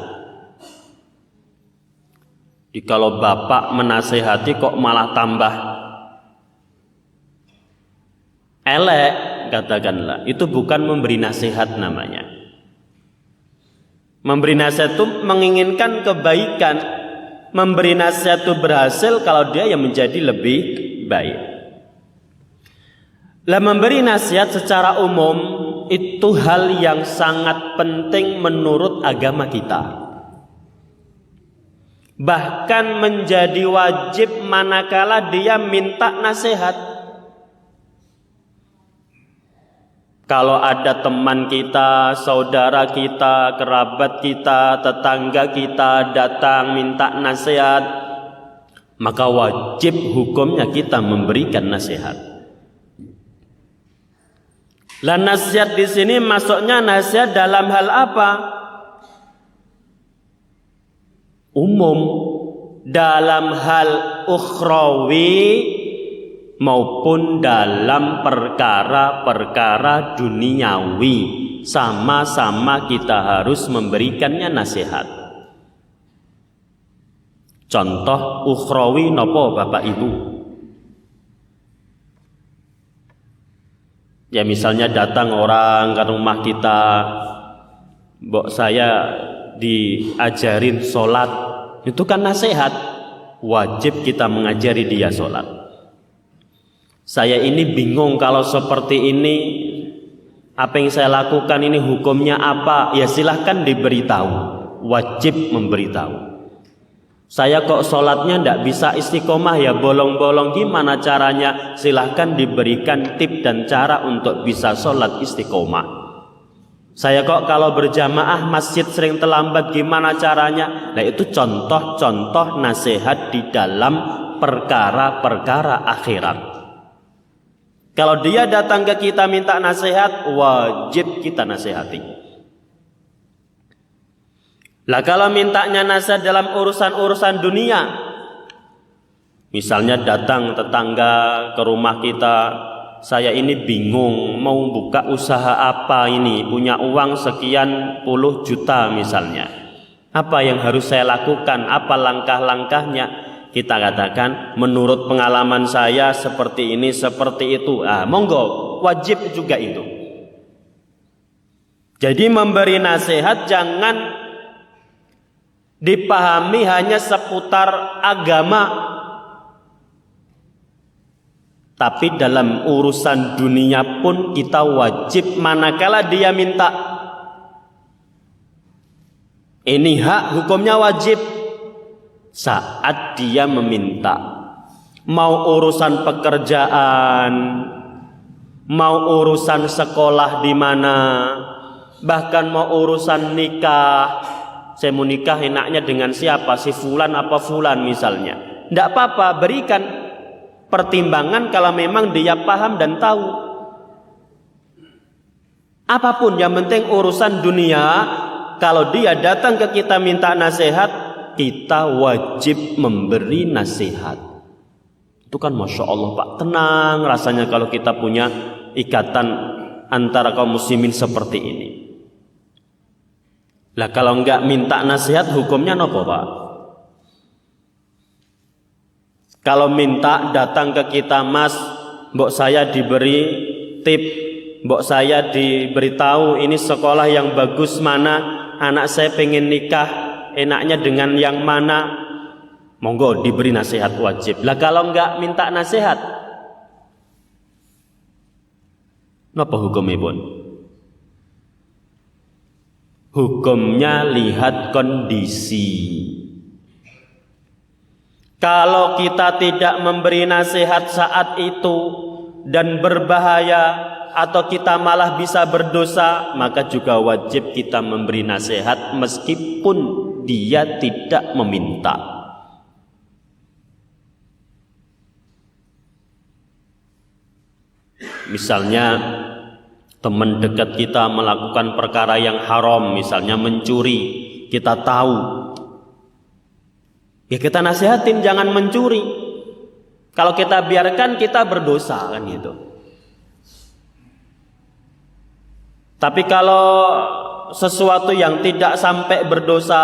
Jadi kalau bapak menasehati kok malah tambah elek, katakanlah, itu bukan memberi nasihat namanya. Memberi nasihat itu menginginkan kebaikan. Memberi nasihat itu berhasil kalau dia yang menjadi lebih baik. Lah memberi nasihat secara umum itu hal yang sangat penting menurut agama kita. Bahkan menjadi wajib manakala dia minta nasihat. Kalau ada teman kita, saudara kita, kerabat kita, tetangga kita datang minta nasihat, maka wajib hukumnya kita memberikan nasihat. Lah nasihat di sini masuknya nasihat dalam hal apa? Umum, dalam hal ukhrawi maupun dalam perkara-perkara duniawi, sama-sama kita harus memberikannya nasihat. Contoh ukhrawi nopo Bapak Ibu? Ya misalnya datang orang ke rumah kita, mbok saya diajarin sholat, itu kan nasihat, wajib kita mengajari dia sholat. Saya ini bingung kalau seperti ini, apa yang saya lakukan ini hukumnya apa? Ya silahkan diberitahu, wajib memberitahu. Saya kok sholatnya tidak bisa istiqomah, ya bolong-bolong, gimana caranya? Silahkan diberikan tip dan cara untuk bisa sholat istiqomah. Saya kok kalau berjamaah masjid sering terlambat, gimana caranya? Nah itu contoh-contoh nasihat di dalam perkara-perkara akhirat. Kalau dia datang ke kita minta nasihat, wajib kita nasihati. Lah kalau mintanya nasihat dalam urusan-urusan dunia, misalnya datang tetangga ke rumah kita, saya ini bingung mau buka usaha apa ini, punya uang sekian puluh juta misalnya, apa yang harus saya lakukan, apa langkah-langkahnya? Kita katakan menurut pengalaman saya seperti ini, seperti itu. Monggo, wajib juga itu. Jadi memberi nasihat jangan dipahami hanya seputar agama, tapi dalam urusan dunia pun kita wajib, manakala dia minta. Ini hak, hukumnya wajib. Saat dia meminta, mau urusan pekerjaan, mau urusan sekolah di mana, bahkan mau urusan nikah. Saya mau nikah enaknya dengan siapa? Si fulan apa fulan misalnya. Tidak apa-apa, berikan pertimbangan kalau memang dia paham dan tahu. Apapun yang penting urusan dunia, kalau dia datang ke kita minta nasihat, kita wajib memberi nasihat. Itu kan Masya Allah Pak, tenang rasanya kalau kita punya ikatan antara kaum muslimin seperti ini. Lah kalau enggak minta nasihat hukumnya nopo Pak? Kalau minta datang ke kita, Mas, mbok saya diberi tip, mbok saya diberitahu ini sekolah yang bagus mana, anak saya pengen nikah, enaknya dengan yang mana? Monggo diberi nasihat wajib. Lah kalau enggak minta nasihat, napa hukumnya pun? Hukumnya lihat kondisi. Kalau kita tidak memberi nasihat saat itu dan berbahaya, atau kita malah bisa berdosa, maka juga wajib kita memberi nasihat meskipun dia tidak meminta. Misalnya teman dekat kita melakukan perkara yang haram, misalnya mencuri, kita tahu, ya kita nasihatin jangan mencuri. Kalau kita biarkan kita berdosa kan gitu. Tapi kalau sesuatu yang tidak sampai berdosa,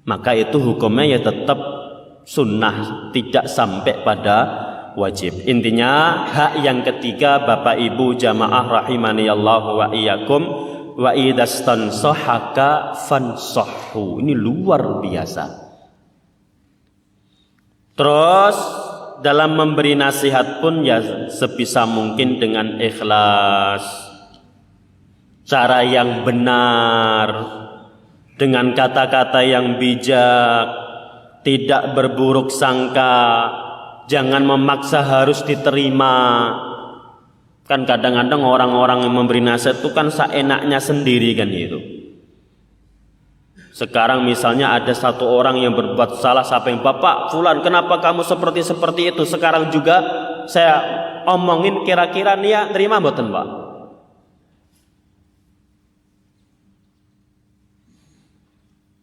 maka itu hukumnya ya tetap sunnah, tidak sampai pada wajib. Intinya hak yang ketiga Bapak Ibu jamaah rahimani Allah wa iyyakum, wa idastansahaka fansahhu. Ini luar biasa. Terus dalam memberi nasihat pun ya sebisa mungkin dengan ikhlas, cara yang benar, dengan kata-kata yang bijak, tidak berburuk sangka. Jangan memaksa harus diterima. Kan kadang-kadang orang-orang yang memberi nasihat itu kan seenaknya sendiri kan itu. Sekarang misalnya ada satu orang yang berbuat salah, siapa yang, Bapak fulan kenapa kamu seperti itu? Sekarang juga saya omongin kira-kira nia terima mboten, Pak?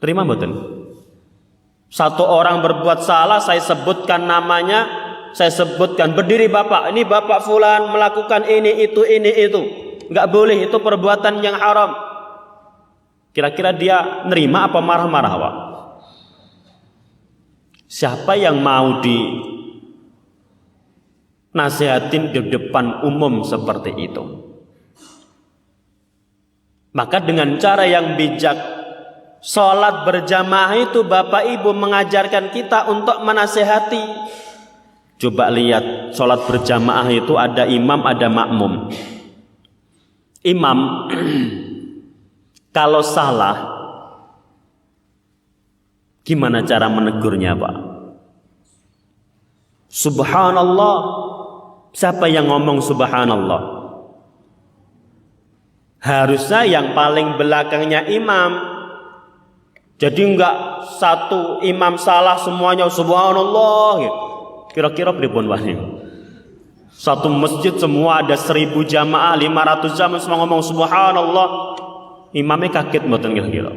Terima mboten? Satu orang berbuat salah, saya sebutkan namanya, saya sebutkan berdiri Bapak, ini Bapak fulan melakukan ini itu. Enggak boleh, itu perbuatan yang haram. Kira-kira dia nerima apa marah-marah, Pak? Siapa yang mau nasihatin di depan umum seperti itu? Maka dengan cara yang bijak, sholat berjamaah itu Bapak Ibu mengajarkan kita untuk menasehati. Coba lihat, sholat berjamaah itu ada imam, ada makmum. Imam kalau salah, gimana cara menegurnya, Pak? Subhanallah. Siapa yang ngomong subhanallah? Harusnya yang paling belakangnya imam. Jadi enggak satu imam salah semuanya subhanallah. Kira-kira pripun Pak? Satu masjid semua ada 1000 jamaah, 500 jamaah semua ngomong subhanallah. Imamnya kaget mboten kira-kira.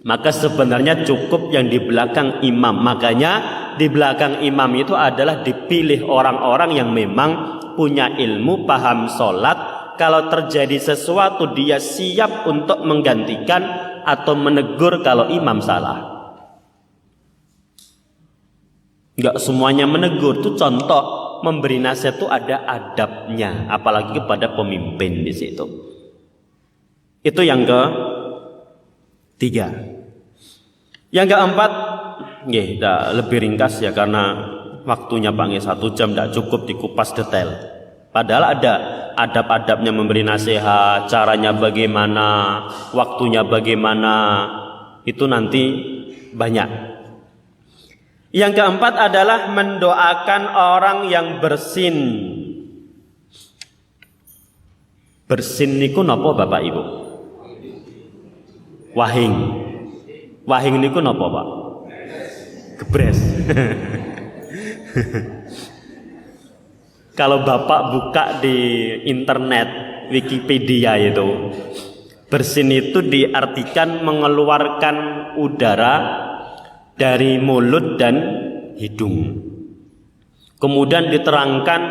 Maka sebenarnya cukup yang di belakang imam. Makanya di belakang imam itu adalah dipilih orang-orang yang memang punya ilmu, paham sholat. Kalau terjadi sesuatu dia siap untuk menggantikan atau menegur kalau imam salah. Enggak semuanya menegur, itu contoh memberi nasihat itu ada adabnya, apalagi kepada pemimpin di situ. Itu yang ketiga. Yang keempat, lebih ringkas ya karena waktunya Pak 1 jam tidak cukup dikupas detail. Padahal ada adab-adabnya memberi nasihat, caranya bagaimana, waktunya bagaimana, itu nanti banyak. Yang keempat adalah mendoakan orang yang bersin. Bersin niku napa Bapak Ibu? Wahing. Wahing niku napa, Pak? Gebres. Kalau Bapak buka di internet Wikipedia itu, bersin itu diartikan mengeluarkan udara dari mulut dan hidung. Kemudian diterangkan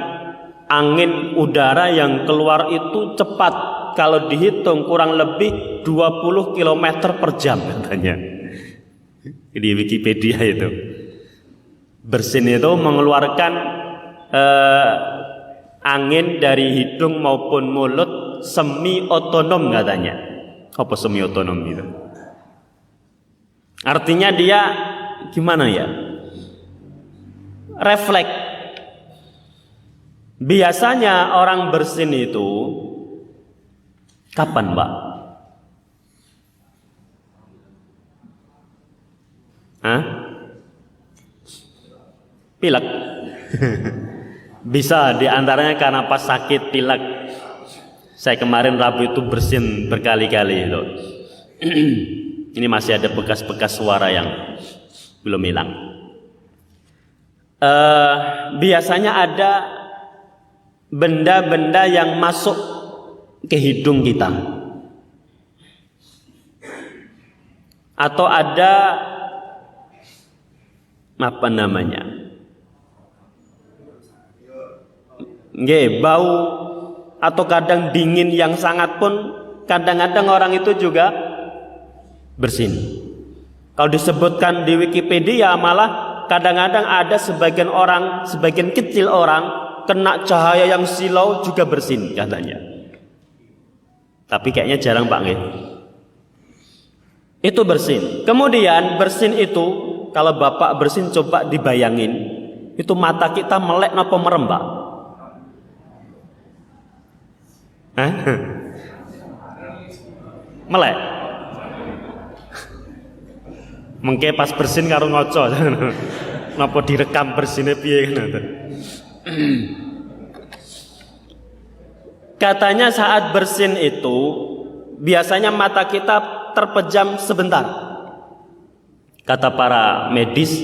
angin udara yang keluar itu cepat. Kalau dihitung kurang lebih 20 km per jam katanya. Di Wikipedia itu. Bersin itu mengeluarkan angin dari hidung maupun mulut semi otonom katanya. Apa semi otonom itu? Artinya dia gimana ya? Refleks. Biasanya orang bersin itu kapan, Pak? Hah? Pilek. Bisa diantaranya karena pas sakit pilek. Saya kemarin Rabu itu bersin berkali-kali itu. Ini masih ada bekas-bekas suara yang belum hilang. Biasanya ada benda-benda yang masuk ke hidung kita, atau ada apa namanya? Bau atau kadang dingin yang sangat pun kadang-kadang orang itu juga bersin. Kalau disebutkan di Wikipedia malah kadang-kadang ada sebagian orang, sebagian kecil orang kena cahaya yang silau juga bersin katanya. Tapi kayaknya jarang Pak nggih. Itu bersin. Kemudian bersin itu kalau Bapak bersin coba dibayangin, itu mata kita melek napa merem, Pak? Hah? Melek. Mengke pas bersin karo ngoco. Napa direkam bersine piye ngono. Katanya saat bersin itu biasanya mata kita terpejam sebentar. Kata para medis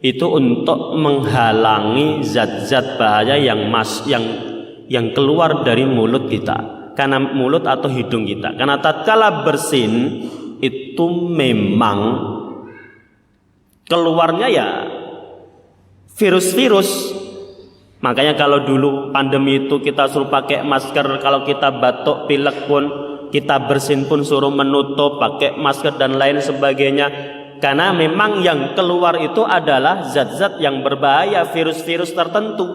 itu untuk menghalangi zat-zat bahaya yang keluar dari mulut kita, karena mulut atau hidung kita. Karena tatkala bersin itu memang keluarnya ya virus-virus. Makanya kalau dulu pandemi itu kita suruh pakai masker, kalau kita batuk pilek pun, kita bersin pun suruh menutup pakai masker dan lain sebagainya. Karena memang yang keluar itu adalah zat-zat yang berbahaya, virus-virus tertentu.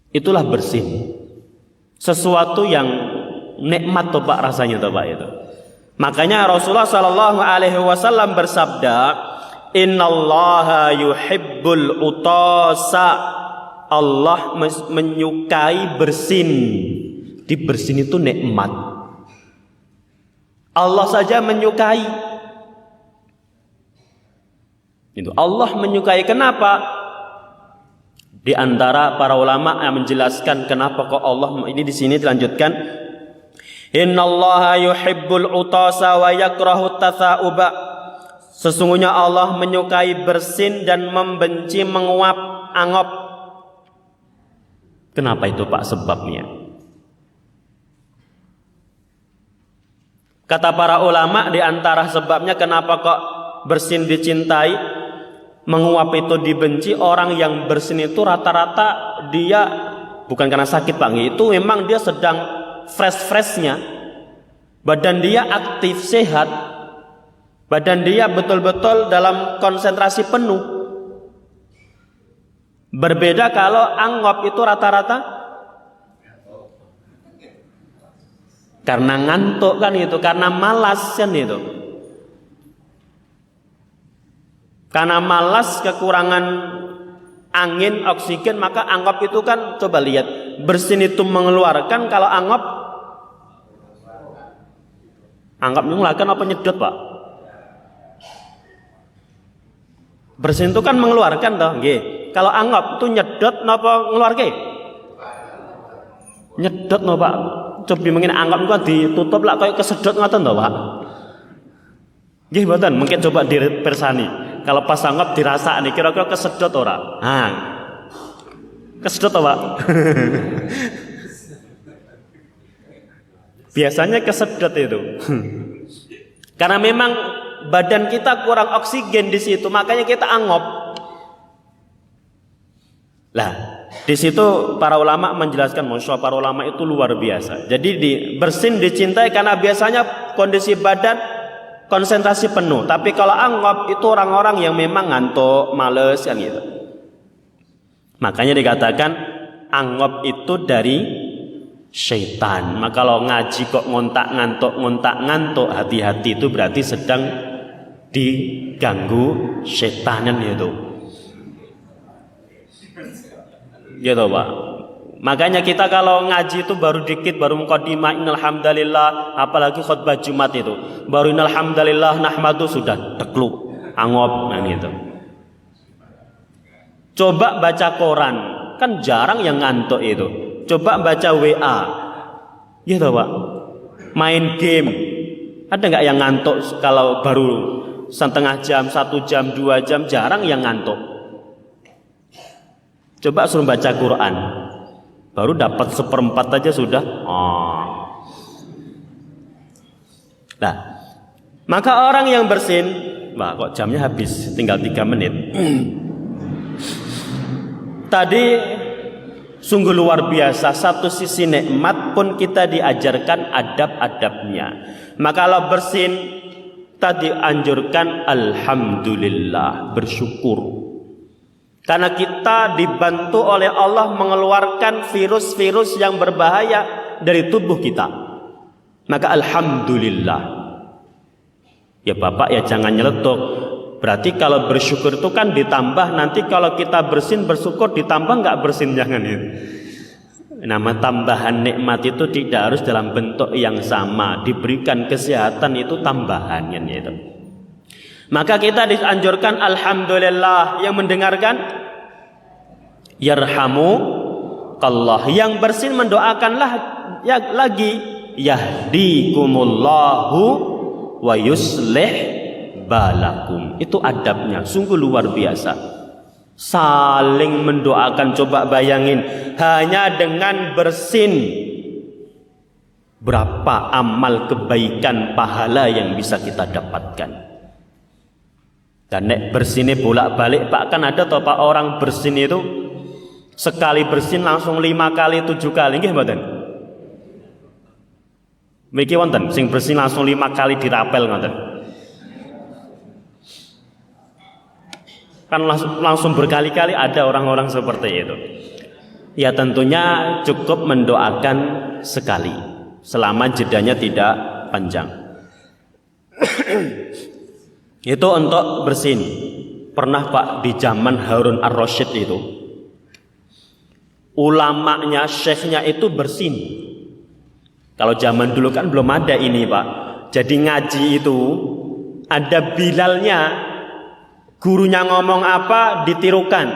Itulah bersin. Sesuatu yang nikmat toh Pak rasanya toh Pak itu. Makanya Rasulullah sallallahu alaihi wasallam bersabda, "Innallaha yuhibbul utasa." Allah menyukai bersin. Di bersin itu nikmat. Allah saja menyukai. Itu Allah menyukai. Kenapa? Di antara para ulama yang menjelaskan kenapa kok Allah ini di sini dilanjutkan, "Innallaha yuhibbul utasa wa yakrahu tatha'uba." Sesungguhnya Allah menyukai bersin dan membenci menguap angop. Kenapa itu Pak sebabnya? Kata para ulama, di antara sebabnya kenapa kok bersin dicintai, menguap itu dibenci. Orang yang bersin itu rata-rata dia bukan karena sakit Pak, itu memang dia sedang fresh-freshnya, badan dia aktif, sehat, badan dia betul-betul dalam konsentrasi penuh. Berbeda kalau angop itu rata-rata karena ngantuk kan itu, karena malas kan itu. Karena malas, kekurangan angin, oksigen, maka angop itu kan coba lihat, bersin itu mengeluarkan, kalau angop mengeluarkan apa nyedot Pak? Bersin itu kan mengeluarkan toh, nggih. Kalau angop itu nyedot napa ngeluarke? Nyedot no Pak. Coba mungkin anggap kok ditutup lah kayak kesedot ngoten to, Pak. Nggih mboten, mungkin coba dipersani. Kalau pas anggap dirasa nih kira-kira kesedot ora? Nah. Kesedot to, Pak. Biasanya kesedot itu. Karena memang badan kita kurang oksigen di situ, makanya kita angop. Lah, di situ para ulama menjelaskan, masya Allah, para ulama itu luar biasa. Jadi bersin dicintai karena biasanya kondisi badan konsentrasi penuh. Tapi kalau angop itu orang-orang yang memang ngantuk, males kan gitu. Makanya dikatakan angop itu dari syaitan. Maka kalau ngaji kok ngontak-ngantuk, hati-hati, itu berarti sedang diganggu syaitanan itu. Gitu Pak. Makanya kita kalau ngaji itu baru dikit, baru muqaddimah innal hamdalillah, apalagi khutbah Jumat itu, baru innal hamdalillah nahmadu sudah tekluk, angop nah gitu. Coba baca koran, kan jarang yang ngantuk itu. Coba baca WA. Gitu Pak. Main game. Ada enggak yang ngantuk kalau baru setengah jam, 1 jam, 2 jam, jarang yang ngantuk. Coba suruh baca Quran, baru dapat 1/4 aja sudah. Nah, maka orang yang bersin, wah kok jamnya habis, tinggal 3 menit. Tadi sungguh luar biasa. Satu sisi nikmat pun kita diajarkan adab-adabnya. Maka kalau bersin tadi anjurkan alhamdulillah, bersyukur. Karena kita dibantu oleh Allah mengeluarkan virus-virus yang berbahaya dari tubuh kita. Maka alhamdulillah. Ya Bapak ya jangan nyeletuk. Berarti kalau bersyukur itu kan ditambah. Nanti kalau kita bersin bersyukur ditambah nggak bersin, jangan itu. Nama tambahan nikmat itu tidak harus dalam bentuk yang sama. Diberikan kesehatan itu tambahannya itu. Maka kita dianjurkan alhamdulillah. Yang mendengarkan yarhamukallah. Yang bersin mendoakanlah ya lagi yahdikumullahu wa yuslih balakum. Itu adabnya, sungguh luar biasa. Saling mendoakan, coba bayangin, hanya dengan bersin berapa amal kebaikan pahala yang bisa kita dapatkan. Dan nek bersini bolak-balik Pak, kan ada toh Pak orang bersin itu sekali bersin langsung 5 kali 7 kali nggih mboten? Mriki wonten sing bersin langsung 5 kali dirapel ngoten. Kan langsung berkali-kali ada orang-orang seperti itu. Ya tentunya cukup mendoakan sekali selama jedanya tidak panjang. Itu untuk bersin. Pernah Pak di zaman Harun Ar-Rasyid itu ulamanya, syekhnya itu bersin. Kalau zaman dulu kan belum ada ini Pak. Jadi ngaji itu ada bilalnya. Gurunya ngomong apa ditirukan,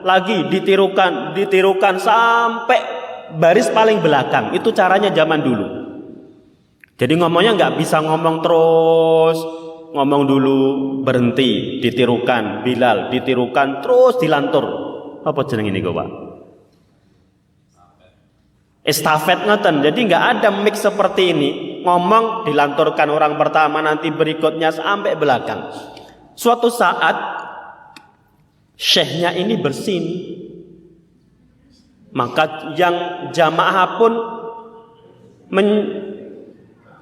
lagi ditirukan sampai baris paling belakang. Itu caranya zaman dulu. Jadi ngomongnya nggak bisa ngomong terus, ngomong dulu berhenti, ditirukan, Bilal ditirukan terus dilantur. Apa jeneng ini Pak? Estafet ngoten. Jadi nggak ada mix seperti ini. Ngomong dilanturkan orang pertama, nanti berikutnya sampai belakang. Suatu saat syekhnya ini bersin, maka yang jamaah pun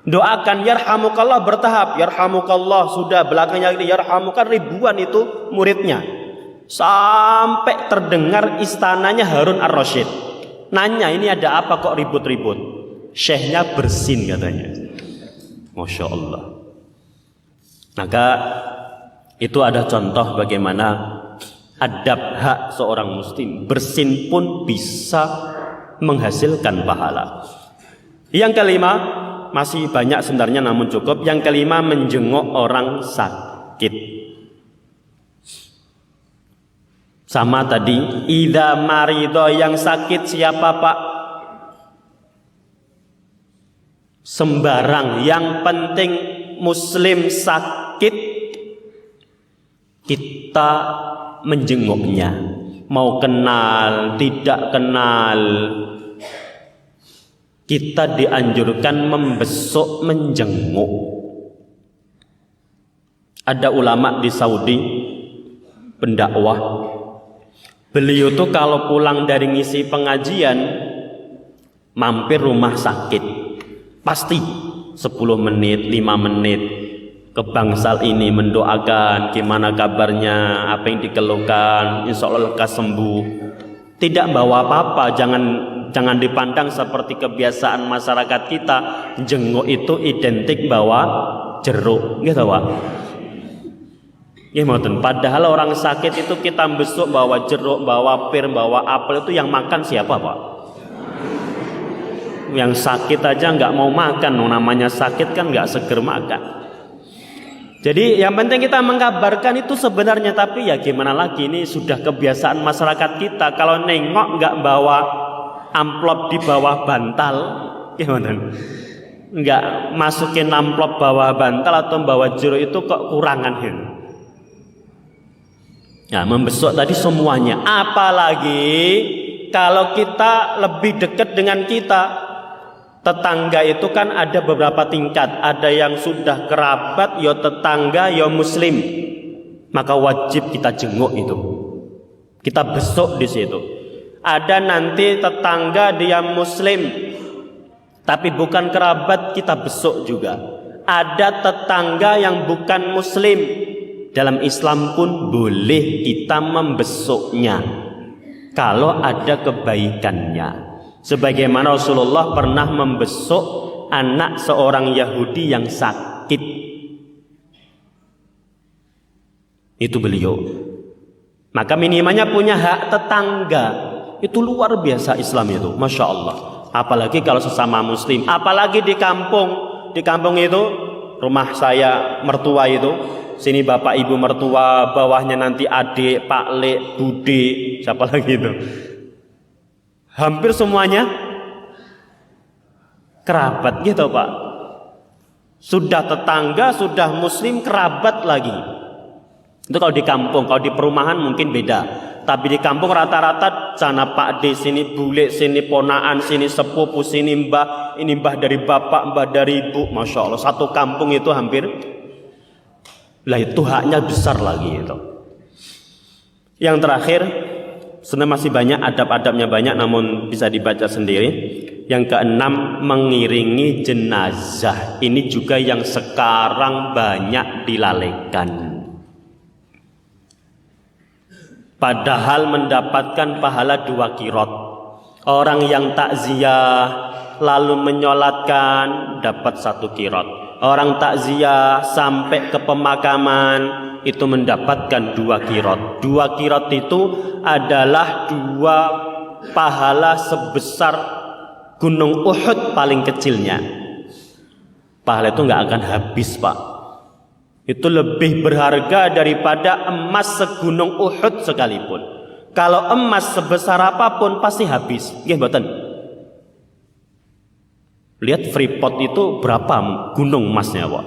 mendoakan yarhamukallah bertahap. Yarhamukallah sudah, belakangnya yarhamukan, ribuan itu muridnya. Sampai terdengar istananya Harun Ar-Rasyid. Nanya, ini ada apa kok ribut-ribut? Syekhnya bersin katanya. Masya Allah. Maka itu ada contoh bagaimana adab hak seorang muslim. Bersin pun bisa menghasilkan pahala. Yang kelima, masih banyak sebenarnya namun cukup. Yang kelima, menjenguk orang sakit. Sama tadi, idza marido, yang sakit siapa Pak? Sembarang, yang penting muslim sakit kita menjenguknya. Mau kenal, tidak kenal, kita dianjurkan membesuk, menjenguk. Ada ulama di Saudi, pendakwah. Beliau tuh kalau pulang dari ngisi pengajian mampir rumah sakit. Pasti 10 menit, 5 menit ke bangsal ini mendoakan gimana kabarnya, apa yang dikeluhkan, insya Allah lekas sembuh. Tidak bawa apa-apa, jangan dipandang seperti kebiasaan masyarakat kita. Jenguk itu identik bawa jeruk, gitu Pak. Padahal orang sakit itu kita besuk bawa jeruk, bawa pir, bawa apel, itu yang makan siapa Pak? Yang sakit aja nggak mau makan, namanya sakit kan nggak seger makan. Jadi yang penting kita mengkabarkan itu sebenarnya, tapi ya gimana lagi, ini sudah kebiasaan masyarakat kita. Kalau nengok nggak bawa amplop di bawah bantal, gimana? Nggak masukin amplop bawah bantal atau bawah jeruk itu kok kurangan ya. Nah, membesuk tadi semuanya. Apalagi kalau kita lebih dekat dengan kita. Tetangga itu kan ada beberapa tingkat. Ada yang sudah kerabat, ya tetangga, ya muslim. Maka wajib kita jenguk itu. Kita besuk di situ. Ada nanti tetangga dia muslim, tapi bukan kerabat, kita besuk juga. Ada tetangga yang bukan muslim. Dalam Islam pun boleh kita membesuknya kalau ada kebaikannya. Sebagaimana Rasulullah pernah membesuk anak seorang Yahudi yang sakit. Itu beliau. Maka minimalnya punya hak tetangga. Itu luar biasa Islam itu, Masya Allah. Apalagi kalau sesama muslim. Apalagi di kampung. Di kampung itu, rumah saya mertua itu, sini bapak ibu mertua, bawahnya nanti adik, paklik, bude, siapa lagi itu. Hampir semuanya kerabat gitu Pak. Sudah tetangga, sudah muslim, kerabat lagi. Itu kalau di kampung, kalau di perumahan mungkin beda. Tapi di kampung rata-rata sana Pak D, sini bule, sini ponaan, sini sepupu, sini mbah, ini mbah dari bapak, mbah dari ibu. Masya Allah, satu kampung itu hampir. Lah itu haknya besar lagi itu. Yang terakhir, sebenarnya masih banyak, adab-adabnya banyak, namun bisa dibaca sendiri. Yang keenam, mengiringi jenazah. Ini juga yang sekarang banyak dilalaikan. Padahal mendapatkan pahala 2 qirot. Orang yang takziah lalu menyolatkan dapat 1 qirot. Orang takziah sampai ke pemakaman itu mendapatkan 2 qirot. 2 qirot itu adalah 2 pahala sebesar Gunung Uhud paling kecilnya. Pahala itu nggak akan habis, Pak. Itu lebih berharga daripada emas segunung Uhud sekalipun. Kalau emas sebesar apapun pasti habis. Nggih mboten? Lihat Freeport itu berapa gunung emasnya, Pak.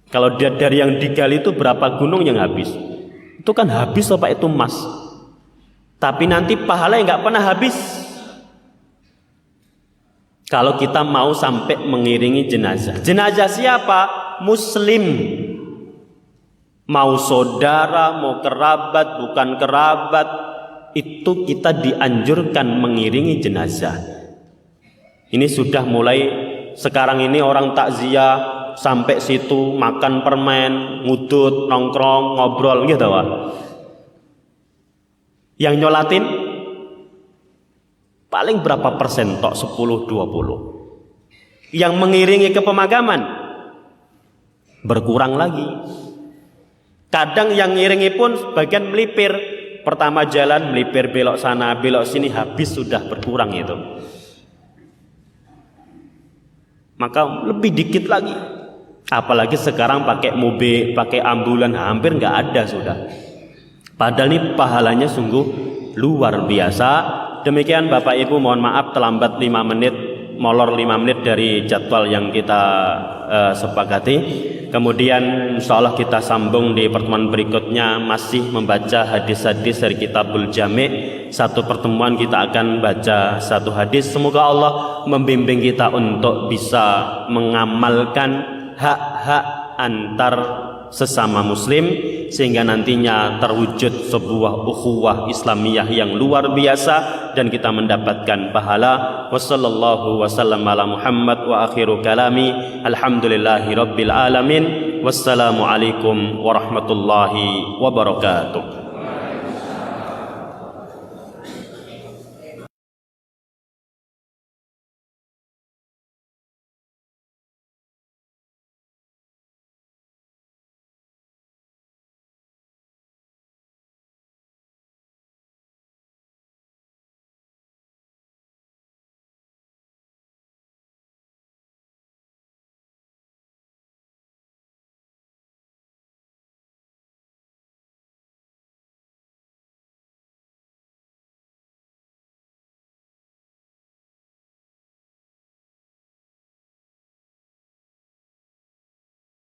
Kalau dari yang digali itu berapa gunung yang habis. Itu kan habis, Pak, itu emas. Tapi nanti pahala yang nggak pernah habis. Kalau kita mau sampai mengiringi jenazah. Jenazah siapa? Muslim. Mau saudara, mau kerabat, bukan kerabat, itu kita dianjurkan mengiringi jenazah. Ini sudah mulai sekarang ini orang takziah sampai situ makan permen, ngudut, nongkrong, ngobrol gitu, Pak. Yang nyolatin paling berapa persen tok, 10-20. Yang mengiringi ke pemakaman berkurang lagi. Kadang yang ngiringi pun sebagian melipir. Pertama jalan melipir belok sana, belok sini, habis sudah berkurang itu. Maka lebih dikit lagi. Apalagi sekarang pakai mobil, pakai ambulan, hampir nggak ada sudah. Padahal ini pahalanya sungguh luar biasa. Demikian Bapak Ibu, mohon maaf terlambat 5 menit, molor 5 menit dari jadwal yang kita sepakati. Kemudian insya Allah kita sambung di pertemuan berikutnya, masih membaca hadis-hadis dari Kitabul Jami'. Satu pertemuan kita akan baca 1 hadis. Semoga Allah membimbing kita untuk bisa mengamalkan hak-hak antar sesama muslim, sehingga nantinya terwujud sebuah ukhuwah Islamiyah yang luar biasa dan kita mendapatkan pahala. Wassallallahu wasallam ala Muhammad wa akhiru kalami alhamdulillahi rabbil alamin. Wassalamu alaikum warahmatullahi wabarakatuh.